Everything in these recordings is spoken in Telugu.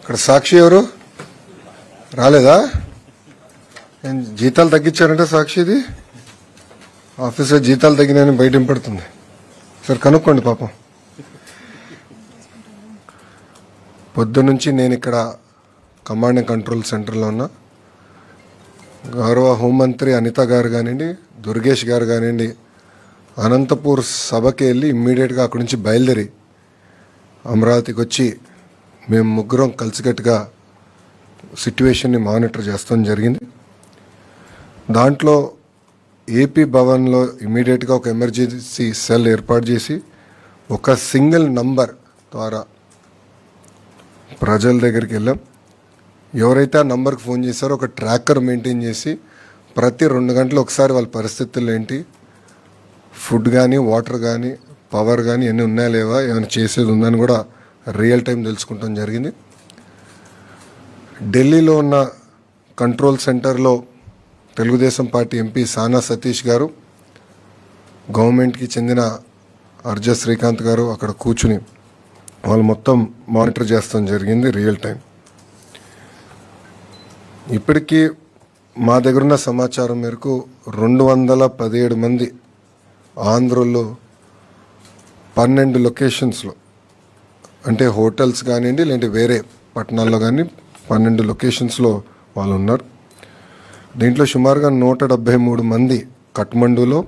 ఇక్కడ సాక్షి ఎవరు రాలేదా? జీతాలు తగ్గించారంటే సాక్షిది ఆఫీసర్ జీతాలు తగ్గినాయని బయట పడుతుంది. సరే కనుక్కోండి పాపం. పొద్దునుంచి నేను ఇక్కడ కమాండ్ అండ్ కంట్రోల్ సెంటర్లో ఉన్నా. గౌరవ హోంమంత్రి అనిత గారు కానివ్వండి, దుర్గేష్ గారు కానివ్వండి, అనంతపూర్ సభకి వెళ్ళి ఇమ్మీడియట్గా అక్కడి నుంచి బయలుదేరి అమరావతికి వచ్చి మేము ముగ్గురం కలిసికట్టుగా సిట్యువేషన్ని మానిటర్ చేస్తాం జరిగింది. దాంట్లో ఏపీ భవన్లో ఇమ్మీడియట్గా ఒక ఎమర్జెన్సీ సెల్ ఏర్పాటు చేసి ఒక సింగిల్ నంబర్ ద్వారా ప్రజల దగ్గరికి వెళ్ళాం. ఎవరైతే ఆ నంబర్కి ఫోన్ చేశారో ఒక ట్రాకర్ మెయింటైన్ చేసి ప్రతి 2 గంటలు ఒకసారి వాళ్ళ పరిస్థితులు ఏంటి, ఫుడ్ కానీ వాటర్ కానీ పవర్ కానీ ఎన్ని ఉన్నాయా లేవా, ఏమైనా చేసేది ఉందని కూడా రియల్ టైం తెలుసుకుంటాం జరిగింది. ఢిల్లీలో ఉన్న కంట్రోల్ సెంటర్లో తెలుగుదేశం పార్టీ ఎంపీ సానా సతీష్ గారు, గవర్నమెంట్కి చెందిన అర్జ శ్రీకాంత్ గారు అక్కడ కూర్చుని వాళ్ళు మొత్తం మానిటర్ చేస్తాం జరిగింది రియల్ టైం. ఇప్పటికీ మా దగ్గరున్న సమాచారం మేరకు 217 మంది ఆంధ్రలో 12 లొకేషన్స్లో, అంటే హోటల్స్ కానివ్వండి లేదంటే వేరే పట్టణాల్లో కానీ 12 లొకేషన్స్లో వాళ్ళు ఉన్నారు. దీంట్లో సుమారుగా 173 మంది కఠ్మండూలో,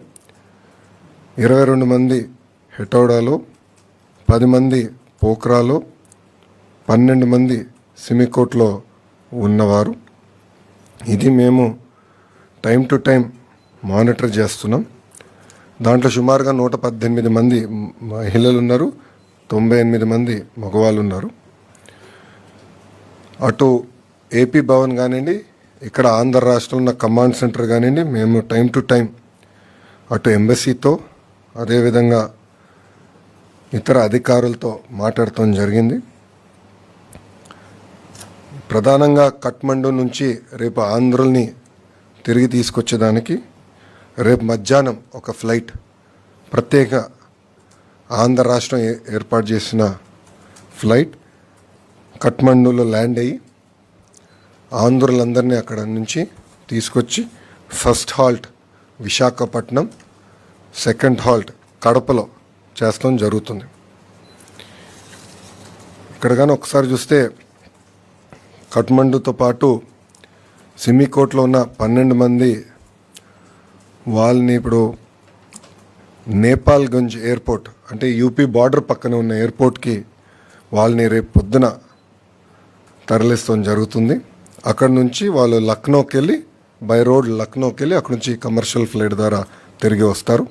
22 మంది హెటౌడాలో, 10 మంది పోఖ్రాలో, 12 మంది సిమికోట్లో ఉన్నవారు. ఇది మేము టైం టు టైం మానిటర్ చేస్తున్నాం. దాంట్లో సుమారుగా 118 మంది మహిళలు ఉన్నారు, 98 మంది మగవాళ్ళు ఉన్నారు. అటు ఏపీ భవన్ కానివ్వండి, ఇక్కడ ఆంధ్ర రాష్ట్రంలో ఉన్న కమాండ్ సెంటర్ కానివ్వండి, మేము టైం టు టైం అటు ఎంబసీతో అదేవిధంగా ఇతర అధికారులతో మాట్లాడటం జరిగింది. ప్రధానంగా కఠ్మండు నుంచి రేపు ఆంధ్రుల్ని తిరిగి తీసుకొచ్చేదానికి రేపు మధ్యాహ్నం ఒక ఫ్లైట్ ప్రత్యేక ఆంధ్ర రాష్ట్రం ఏర్పాటు చేసిన ఫ్లైట్ కఠ్మండూలో ల్యాండ్ అయ్యి ఆంధ్రులందరినీ అక్కడ నుంచి తీసుకొచ్చి first halt Visakhapatnam, second halt కడపలో చేస్తాం జరుగుతుంది. ఇక్కడ కానీ ఒకసారి చూస్తే కఠ్మండుతో పాటు సిమికోట్లో ఉన్న 12 మంది వాళ్ళని ఇప్పుడు నేపాల్గంజ్ ఎయిర్పోర్ట్, అంటే యూపీ బార్డర్ పక్కన ఉన్న ఎయిర్పోర్ట్కి వాళ్ళని రేపు పొద్దున తరలిస్తాం జరుగుతుంది. అక్కడ నుంచి వాళ్ళు లక్నోకి వెళ్ళి బై రోడ్ లక్నోకి వెళ్ళి అక్కడ నుంచి కమర్షియల్ ఫ్లైట్ ద్వారా తిరిగి వస్తారు.